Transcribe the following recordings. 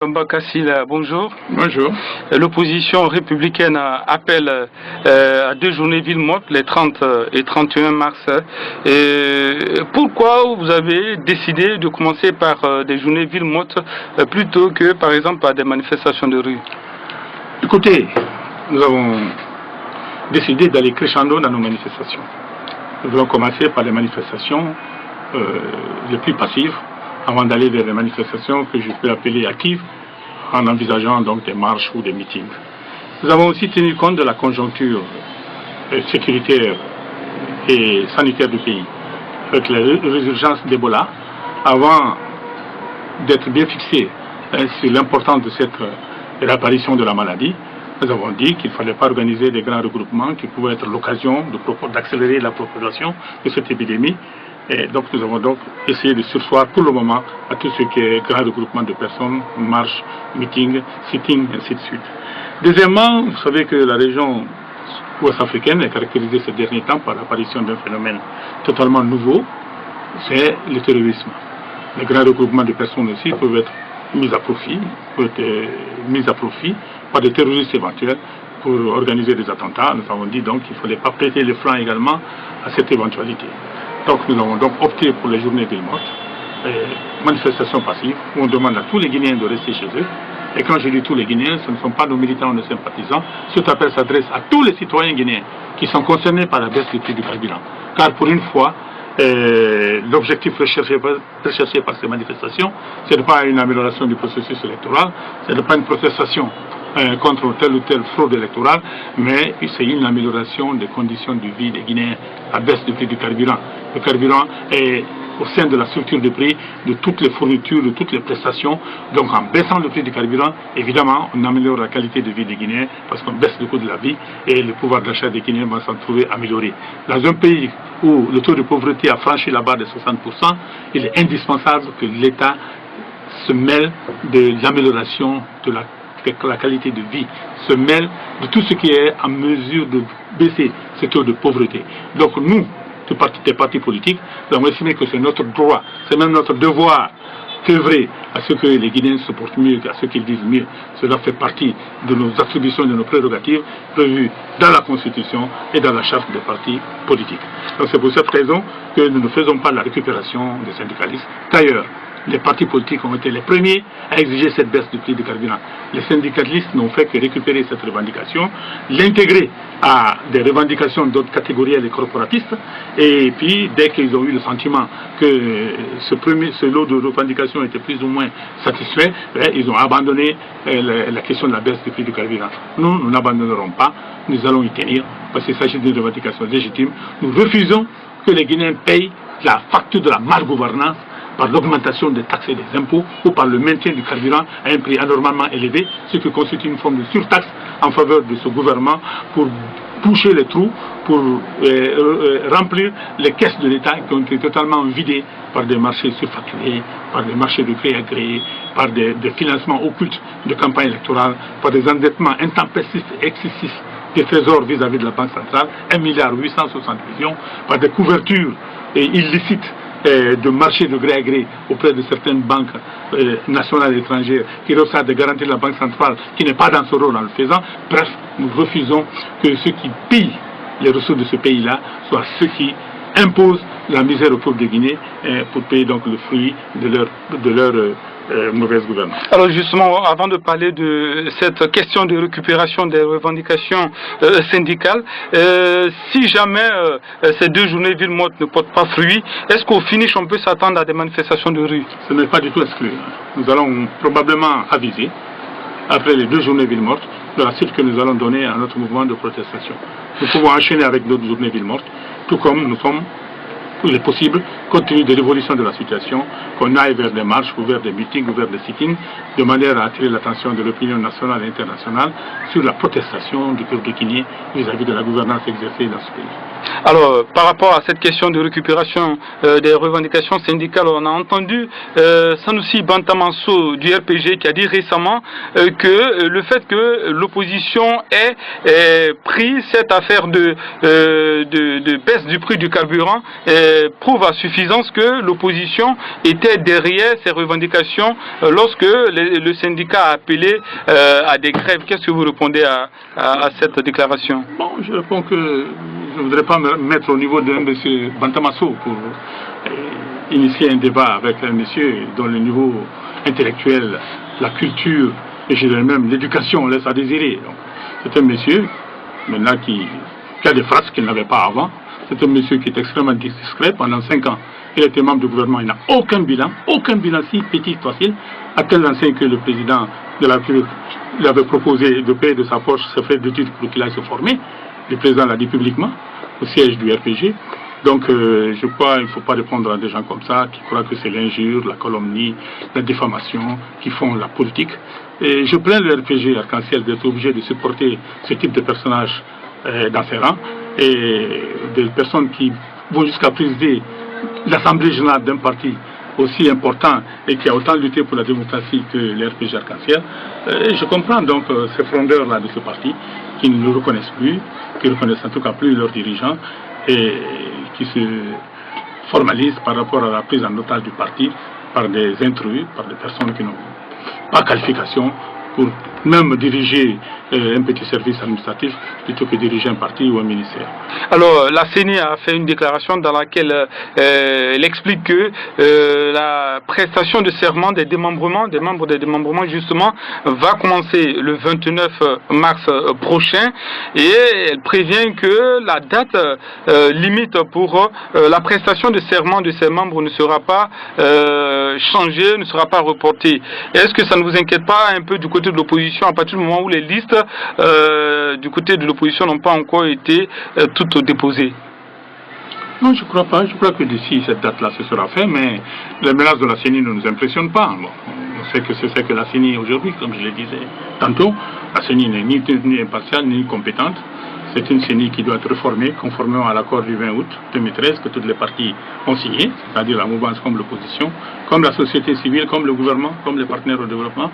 Bakassila, bonjour. Bonjour. L'opposition républicaine appelle à 2 journées ville morte, les 30 et 31 mars. Pourquoi vous avez décidé de commencer par des journées ville morte plutôt que par exemple par des manifestations de rue? Écoutez, nous avons décidé d'aller crescendo dans nos manifestations. Nous voulons commencer par les manifestations les plus passives, avant d'aller vers les manifestations que je peux appeler actives, en envisageant donc des marches ou des meetings. Nous avons aussi tenu compte de la conjoncture sécuritaire et sanitaire du pays, avec la résurgence d'Ebola, avant d'être bien fixé sur l'importance de cette réapparition de la maladie. Nous avons dit qu'il ne fallait pas organiser des grands regroupements qui pouvaient être l'occasion d'accélérer la propagation de cette épidémie. Et donc nous avons donc essayé de surseoir pour le moment à tout ce qui est grand regroupement de personnes, marches, meetings, sittings, ainsi de suite. Deuxièmement, vous savez que la région ouest-africaine est caractérisée ces derniers temps par l'apparition d'un phénomène totalement nouveau, c'est le terrorisme. Les grands regroupements de personnes aussi peuvent être mis à profit par des terroristes éventuels pour organiser des attentats. Nous avons dit donc qu'il ne fallait pas prêter le flanc également à cette éventualité. Donc nous avons donc opté pour les journées villes mortes, manifestations passives, où on demande à tous les Guinéens de rester chez eux. Et quand je dis tous les Guinéens, ce ne sont pas nos militants ou nos sympathisants. Cet appel s'adresse à tous les citoyens guinéens qui sont concernés par la baisse du prix du carburant. Car pour une fois, l'objectif recherché par ces manifestations, ce n'est pas une amélioration du processus électoral, ce n'est pas une protestation contre telle ou telle fraude électorale, mais c'est une amélioration des conditions de vie des Guinéens, la baisse du prix du carburant. Le carburant est au sein de la structure de prix de toutes les fournitures, de toutes les prestations. Donc en baissant le prix du carburant, évidemment, on améliore la qualité de vie des Guinéens parce qu'on baisse le coût de la vie et le pouvoir d'achat des Guinéens va s'en trouver amélioré. Dans un pays où le taux de pauvreté a franchi la barre de 60%, il est indispensable que l'État se mêle de l'amélioration de la qualité de vie, se mêle de tout ce qui est en mesure de baisser ce taux de pauvreté. Donc nous, des partis politiques, nous avons estimé que c'est notre droit, c'est même notre devoir d'œuvrer à ce que les Guinéens se portent mieux, à ce qu'ils vivent mieux. Cela fait partie de nos attributions, de nos prérogatives prévues dans la Constitution et dans la charte des partis politiques. Donc c'est pour cette raison que nous ne faisons pas la récupération des syndicalistes. D'ailleurs, les partis politiques ont été les premiers à exiger cette baisse du prix du carburant. Les syndicalistes n'ont fait que récupérer cette revendication, l'intégrer à des revendications d'autres catégories et corporatistes, et puis dès qu'ils ont eu le sentiment que ce lot de revendications était plus ou moins satisfait, ils ont abandonné la question de la baisse du prix du carburant. Nous n'abandonnerons pas, nous allons y tenir, parce qu'il s'agit d'une revendication légitime. Nous refusons que les Guinéens payent la facture de la malgouvernance par l'augmentation des taxes et des impôts ou par le maintien du carburant à un prix anormalement élevé, ce qui constitue une forme de surtaxe en faveur de ce gouvernement pour boucher les trous, pour remplir les caisses de l'État qui ont été totalement vidées par des marchés surfacturés, par des marchés de gré à gré, par des financements occultes de campagne électorale, par des endettements intempestifs et excessifs des trésors vis-à-vis de la Banque centrale, 1,860 milliard, par des couvertures illicites de marché de gré à gré auprès de certaines banques nationales et étrangères qui reçoivent des garanties de la Banque centrale qui n'est pas dans ce rôle en le faisant. Bref, nous refusons que ceux qui pillent les ressources de ce pays-là soient ceux qui imposent la misère au peuple de Guinée pour payer donc le fruit de leur mauvaise gouvernance. Alors justement, avant de parler de cette question de récupération des revendications syndicales, si jamais ces 2 journées villes mortes ne portent pas fruit, est-ce qu'au finish on peut s'attendre à des manifestations de rue? Ce n'est pas du tout exclu. Nous allons probablement aviser, après les 2 journées villes mortes, de la suite que nous allons donner à notre mouvement de protestation. Nous pouvons enchaîner avec d'autres journées villes mortes, tout comme nous sommes, il est possible, compte tenu de l'évolution de la situation, qu'on aille vers des marches ou vers des meetings ou vers des sittings, de manière à attirer l'attention de l'opinion nationale et internationale sur la protestation du peuple guinéen vis-à-vis de la gouvernance exercée dans ce pays. Alors, par rapport à cette question de récupération des revendications syndicales, on a entendu Sanoussi Bantamanso du RPG qui a dit récemment que le fait que l'opposition ait pris cette affaire de baisse du prix du carburant prouve à suffisance disant que l'opposition était derrière ces revendications lorsque le syndicat a appelé à des grèves. Qu'est-ce que vous répondez à cette déclaration? Bon, je réponds que je ne voudrais pas me mettre au niveau de M. Bantamasso pour initier un débat avec un monsieur dont le niveau intellectuel, la culture et je dirais même l'éducation laisse à désirer. C'est un monsieur maintenant qui a des phrases qu'il n'avait pas avant. C'est un monsieur qui est extrêmement discret. Pendant 5 ans, il était membre du gouvernement. Il n'a aucun bilan si petit soit-il, à tel enseigne que le président de la République lui avait proposé de payer de sa poche ses frais d'études pour qu'il aille se former. Le président l'a dit publiquement au siège du RPG. Donc je crois qu'il ne faut pas répondre à des gens comme ça qui croient que c'est l'injure, la calomnie, la diffamation qui font la politique. Et je plains le RPG Arc-en-Ciel d'être obligé de supporter ce type de personnages dans ses rangs et des personnes qui vont jusqu'à présider l'Assemblée générale d'un parti aussi important et qui a autant lutté pour la démocratie que le RPG Arc-en-Ciel. Je comprends donc ces frondeurs-là de ce parti qui ne le reconnaissent plus, qui ne reconnaissent en tout cas plus leurs dirigeants et qui se formalisent par rapport à la prise en otage du parti par des intrus, par des personnes qui n'ont pas qualification pour même diriger un petit service administratif plutôt que diriger un parti ou un ministère. Alors, la CENI a fait une déclaration dans laquelle elle explique que la prestation de serment des membres des démembrements justement va commencer le 29 mars prochain et elle prévient que la date limite pour la prestation de serment de ces membres ne sera pas changée, ne sera pas reportée. Est-ce que ça ne vous inquiète pas un peu du côté de l'opposition à partir du moment où les listes du côté de l'opposition n'ont pas encore été toutes déposées? Non, je ne crois pas. Je crois que d'ici cette date-là, ce sera fait, mais les menaces de la CENI ne nous impressionnent pas. Bon, on sait que c'est ce que la CENI aujourd'hui, comme je le disais tantôt. La CENI n'est ni impartiale ni compétente. C'est une CENI qui doit être réformée conformément à l'accord du 20 août 2013 que toutes les parties ont signé, c'est-à-dire la mouvance comme l'opposition, comme la société civile, comme le gouvernement, comme les partenaires au développement.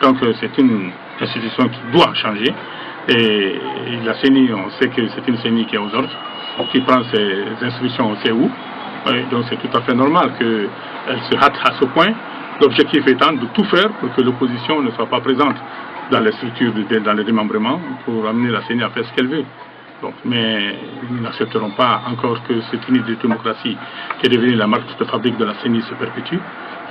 Donc c'est une institution qui doit changer. Et la CENI, on sait que c'est une CENI qui est aux ordres, qui prend ses instructions au CEU. Donc c'est tout à fait normal qu'elle se hâte à ce point. L'objectif étant de tout faire pour que l'opposition ne soit pas présente dans les structures, dans les démembrements, pour amener la CENI à faire ce qu'elle veut. Donc, mais nous n'accepterons pas encore que cette unité de démocratie qui est devenue la marque de fabrique de la CENI se perpétue.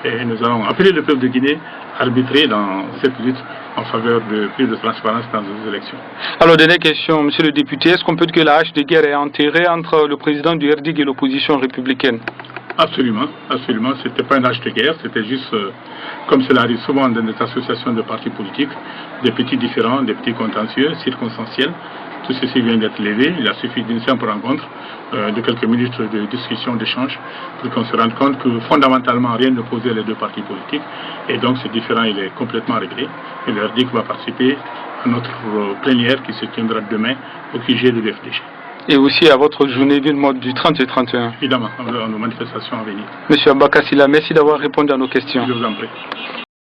Et nous allons appeler le peuple de Guinée à arbitrer dans cette lutte en faveur de plus de transparence dans les élections. Alors, dernière question, monsieur le député, est-ce qu'on peut dire que la hache de guerre est enterrée entre le président du RDIG et l'opposition républicaine? Absolument, absolument. Ce n'était pas une hache de guerre, c'était juste, comme cela arrive souvent dans des associations de partis politiques, des petits différends, des petits contentieux circonstanciels. Tout ceci vient d'être levé. Il a suffi d'une simple rencontre, de quelques minutes de discussion, d'échange, pour qu'on se rende compte que fondamentalement rien ne posait les deux partis politiques. Et donc ce différend il est complètement réglé. Et le RDIC va participer à notre plénière qui se tiendra demain au QG de l'UFDG. Et aussi à votre journée ville morte du 30 et 31. Évidemment, à nos manifestations à venir. Monsieur Abba Kassila, merci d'avoir répondu à nos questions. Je vous en prie.